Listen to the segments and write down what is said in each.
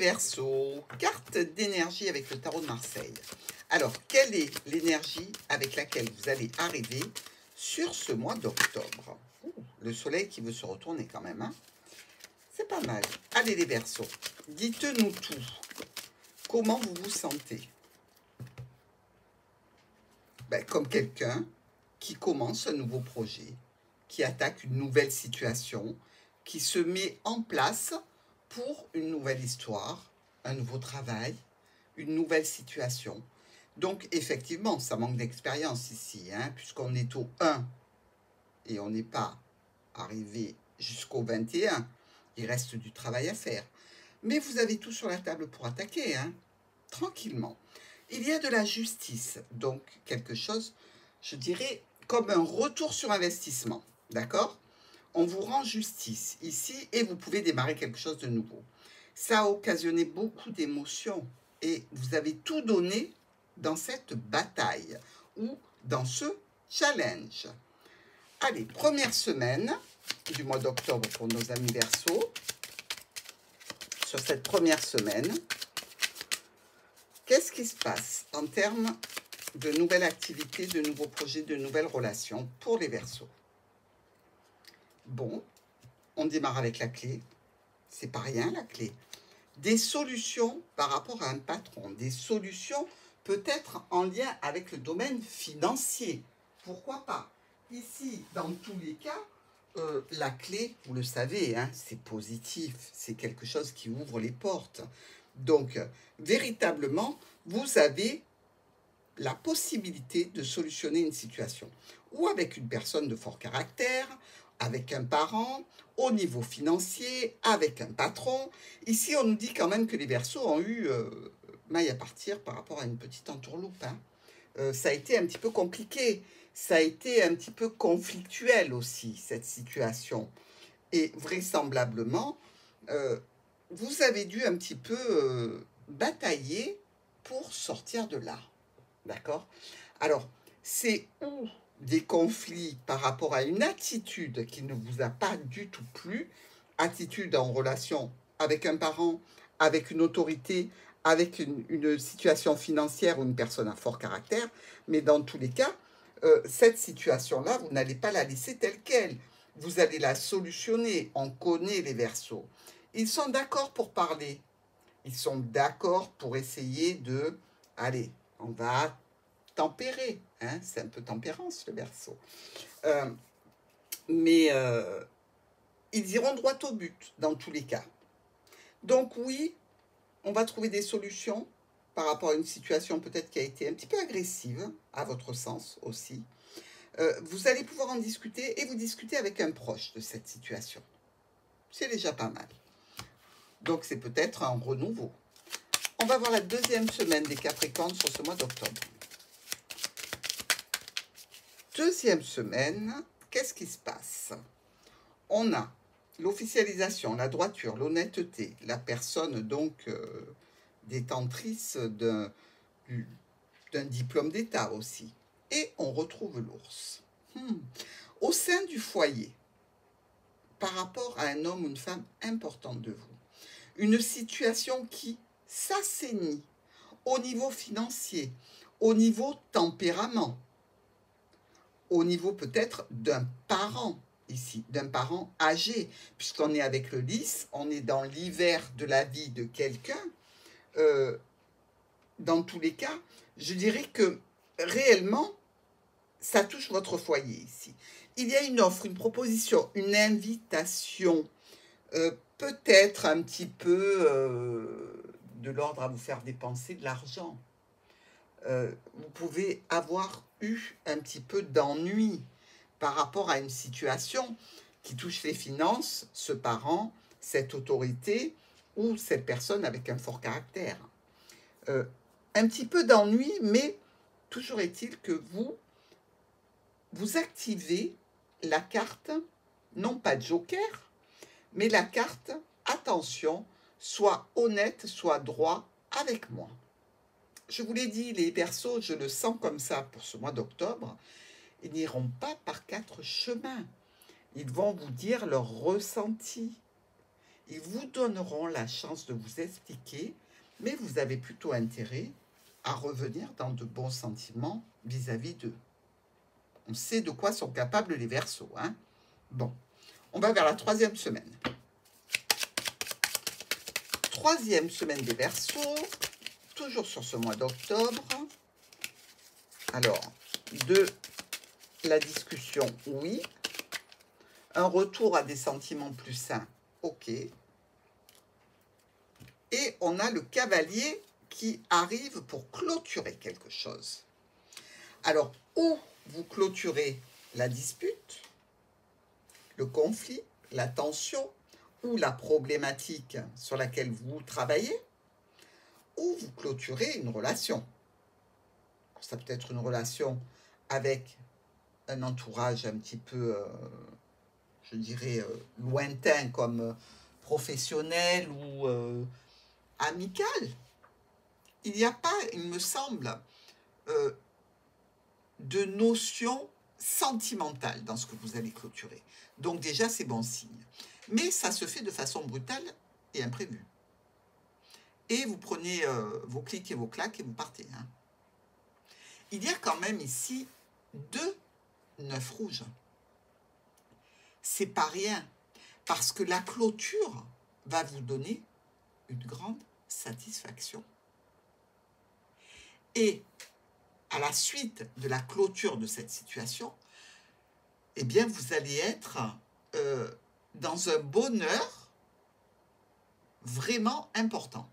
Verseaux, carte d'énergie avec le tarot de Marseille. Alors, quelle est l'énergie avec laquelle vous allez arriver sur ce mois d'octobre? Le soleil qui veut se retourner quand même, hein? C'est pas mal. Allez les Verseaux, dites-nous tout. Comment vous vous sentez? Ben, comme quelqu'un qui commence un nouveau projet, qui attaque une nouvelle situation, qui se met en place pour une nouvelle histoire, un nouveau travail, une nouvelle situation. Donc, effectivement, ça manque d'expérience ici, hein, puisqu'on est au 1 et on n'est pas arrivé jusqu'au 21. Il reste du travail à faire. Mais vous avez tout sur la table pour attaquer, hein, tranquillement. Il y a de la justice, donc quelque chose, je dirais, comme un retour sur investissement, d'accord? On vous rend justice ici et vous pouvez démarrer quelque chose de nouveau. Ça a occasionné beaucoup d'émotions et vous avez tout donné dans cette bataille ou dans ce challenge. Allez, première semaine du mois d'octobre pour nos amis Verseaux. Sur cette première semaine, qu'est-ce qui se passe en termes de nouvelles activités, de nouveaux projets, de nouvelles relations pour les Verseaux? Bon, on démarre avec la clé. C'est pas rien, la clé. Des solutions par rapport à un patron. Des solutions peut-être en lien avec le domaine financier. Pourquoi pas? Ici, dans tous les cas, la clé, vous le savez, hein, c'est positif. C'est quelque chose qui ouvre les portes. Donc, véritablement, vous avez la possibilité de solutionner une situation. Ou avec une personne de fort caractère, avec un parent, au niveau financier, avec un patron. Ici, on nous dit quand même que les Verseaux ont eu maille à partir par rapport à une petite entourloupe. Hein. Ça a été un petit peu compliqué. Ça a été un petit peu conflictuel aussi, cette situation. Et vraisemblablement, vous avez dû un petit peu batailler pour sortir de là. D'accord? Alors, c'est ou des conflits par rapport à une attitude qui ne vous a pas du tout plu, attitude en relation avec un parent, avec une autorité, avec une situation financière ou une personne à fort caractère, mais dans tous les cas, cette situation-là, vous n'allez pas la laisser telle qu'elle. Vous allez la solutionner. On connaît les Verseaux. Ils sont d'accord pour parler. Ils sont d'accord pour essayer de... Allez, on va tempérer. Hein, c'est un peu tempérance, le Verseau. Mais ils iront droit au but, dans tous les cas. Donc oui, on va trouver des solutions par rapport à une situation peut-être qui a été un petit peu agressive, à votre sens aussi. Vous allez pouvoir en discuter et vous discuter avec un proche de cette situation. C'est déjà pas mal. Donc c'est peut-être un renouveau. On va voir la deuxième semaine des Capricornes sur ce mois d'octobre. Deuxième semaine, qu'est-ce qui se passe? On a l'officialisation, la droiture, l'honnêteté, la personne donc détentrice d'un diplôme d'État aussi. Et on retrouve l'ours. Au sein du foyer, par rapport à un homme ou une femme importante de vous, une situation qui s'assainit au niveau financier, au niveau tempérament, au niveau peut-être d'un parent ici, d'un parent âgé, puisqu'on est avec le lys, on est dans l'hiver de la vie de quelqu'un. Dans tous les cas, je dirais que réellement, ça touche votre foyer ici. Il y a une offre, une proposition, une invitation, peut-être un petit peu de l'ordre à vous faire dépenser de l'argent. Vous pouvez avoir eu un petit peu d'ennui par rapport à une situation qui touche les finances, ce parent, cette autorité ou cette personne avec un fort caractère. Un petit peu d'ennui, mais toujours est-il que vous activez la carte, non pas joker, mais la carte, attention, sois honnête, sois droit avec moi. Je vous l'ai dit, les Verseaux, je le sens comme ça pour ce mois d'octobre, ils n'iront pas par 4 chemins. Ils vont vous dire leur ressenti. Ils vous donneront la chance de vous expliquer, mais vous avez plutôt intérêt à revenir dans de bons sentiments vis-à-vis d'eux. On sait de quoi sont capables les Verseaux, hein. Bon, on va vers la 3e semaine. 3e semaine des Verseaux, toujours sur ce mois d'octobre. Alors, de la discussion, oui. Un retour à des sentiments plus sains, ok. Et on a le cavalier qui arrive pour clôturer quelque chose. Alors, ou vous clôturez la dispute, le conflit, la tension ou la problématique sur laquelle vous travaillez, ou vous clôturez une relation. Ça peut être une relation avec un entourage un petit peu, je dirais, lointain comme professionnel ou amical. Il n'y a pas, il me semble, de notion sentimentale dans ce que vous allez clôturer. Donc déjà, c'est bon signe. Mais ça se fait de façon brutale et imprévue. Et vous prenez vos clics et vos claques et vous partez. Hein. Il y a quand même ici 2 9 rouges. C'est pas rien, parce que la clôture va vous donner une grande satisfaction. Et à la suite de la clôture de cette situation, eh bien, vous allez être dans un bonheur vraiment important.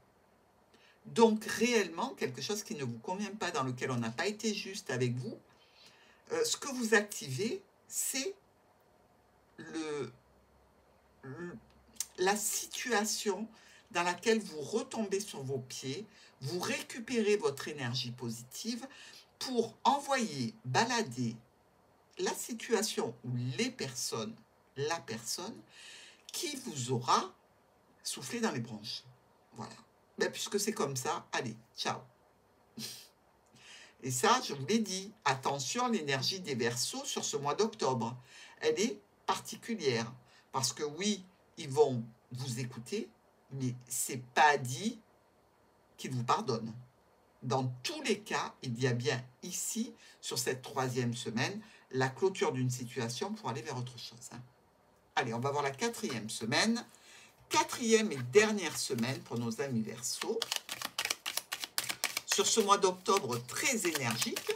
Donc, réellement, quelque chose qui ne vous convient pas, dans lequel on n'a pas été juste avec vous, ce que vous activez, c'est la situation dans laquelle vous retombez sur vos pieds, vous récupérez votre énergie positive pour envoyer balader la situation ou les personnes, la personne qui vous aura soufflé dans les branches. Voilà. Ben, puisque c'est comme ça, allez, ciao. Et ça, je vous l'ai dit, attention, l'énergie des Verseaux sur ce mois d'octobre, elle est particulière. Parce que oui, ils vont vous écouter, mais c'est pas dit qu'ils vous pardonnent. Dans tous les cas, il y a bien ici, sur cette 3e semaine, la clôture d'une situation pour aller vers autre chose. Hein. Allez, on va voir la 4e semaine. 4e et dernière semaine pour nos amis Verseaux. Sur ce mois d'octobre très énergique.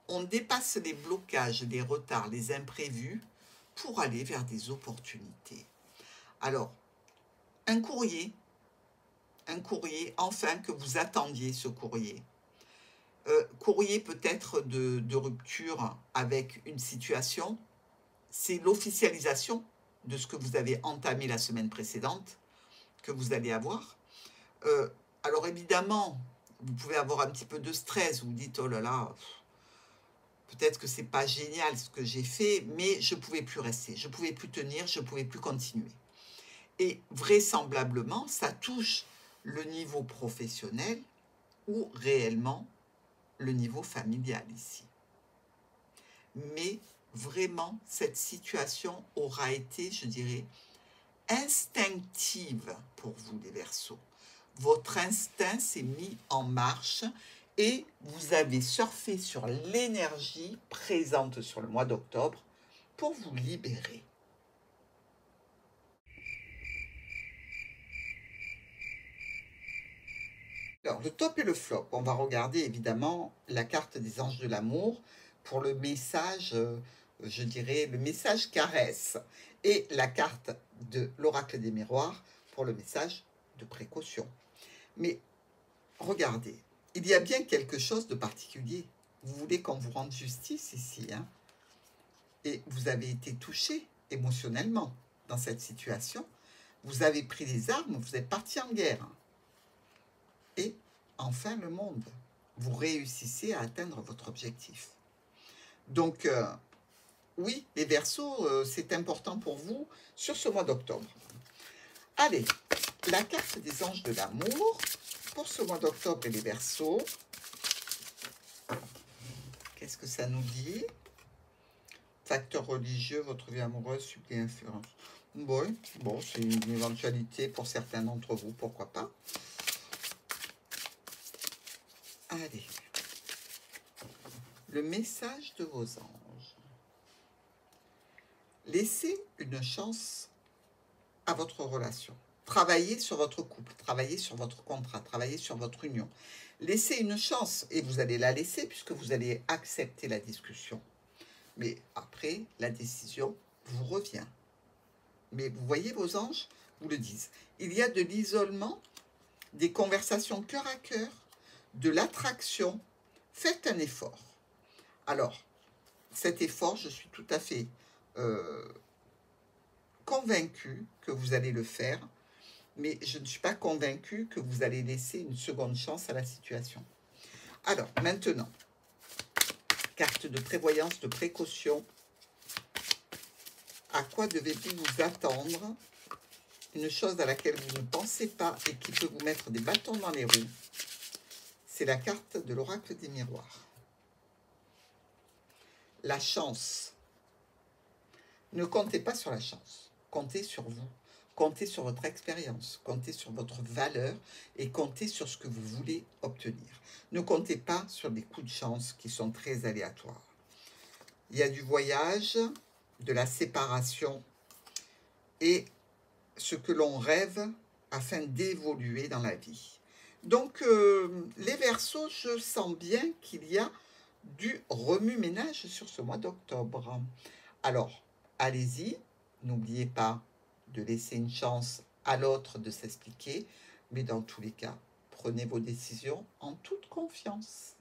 On dépasse les blocages, les retards, les imprévus pour aller vers des opportunités. Alors, un courrier, enfin que vous attendiez ce courrier. Courrier peut-être de rupture avec une situation, c'est l'officialisation de ce que vous avez entamé la semaine précédente, que vous allez avoir. Alors évidemment, vous pouvez avoir un petit peu de stress, vous dites, oh là là, peut-être que c'est pas génial ce que j'ai fait, mais je ne pouvais plus rester, je ne pouvais plus tenir, je ne pouvais plus continuer. Et vraisemblablement, ça touche le niveau professionnel ou réellement le niveau familial ici. Mais vraiment, cette situation aura été, je dirais, instinctive pour vous, les Verseaux. Votre instinct s'est mis en marche et vous avez surfé sur l'énergie présente sur le mois d'octobre pour vous libérer. Alors, le top et le flop, on va regarder évidemment la carte des anges de l'amour pour le message, je dirais, le message caresse, et la carte de l'oracle des miroirs pour le message de précaution. Mais regardez, il y a bien quelque chose de particulier. Vous voulez qu'on vous rende justice ici, hein? Et vous avez été touché émotionnellement dans cette situation. Vous avez pris les armes, vous êtes parti en guerre. Et enfin le monde, vous réussissez à atteindre votre objectif. Donc, oui, les Verseaux, c'est important pour vous sur ce mois d'octobre. Allez, la carte des anges de l'amour pour ce mois d'octobre et les Verseaux. Qu'est-ce que ça nous dit? Facteur religieux, votre vie amoureuse, subit influence. Oui, bon, c'est une éventualité pour certains d'entre vous, pourquoi pas. Allez. Le message de vos anges. Laissez une chance à votre relation. Travaillez sur votre couple, travaillez sur votre contrat, travaillez sur votre union. Laissez une chance, et vous allez la laisser puisque vous allez accepter la discussion. Mais après, la décision vous revient. Mais vous voyez, vos anges vous le disent. Il y a de l'isolement, des conversations cœur à cœur, de l'attraction. Faites un effort. Alors, cet effort, je suis tout à fait convaincue que vous allez le faire, mais je ne suis pas convaincue que vous allez laisser une seconde chance à la situation. Alors, maintenant, carte de prévoyance, de précaution. À quoi devez-vous vous attendre? Une chose à laquelle vous ne pensez pas et qui peut vous mettre des bâtons dans les roues. C'est la carte de l'oracle des miroirs. La chance. Ne comptez pas sur la chance. Comptez sur vous. Comptez sur votre expérience. Comptez sur votre valeur et comptez sur ce que vous voulez obtenir. Ne comptez pas sur des coups de chance qui sont très aléatoires. Il y a du voyage, de la séparation et ce que l'on rêve afin d'évoluer dans la vie. Donc, les Verseaux, je sens bien qu'il y a du remue-ménage sur ce mois d'octobre. Alors, allez-y, n'oubliez pas de laisser une chance à l'autre de s'expliquer, mais dans tous les cas, prenez vos décisions en toute confiance.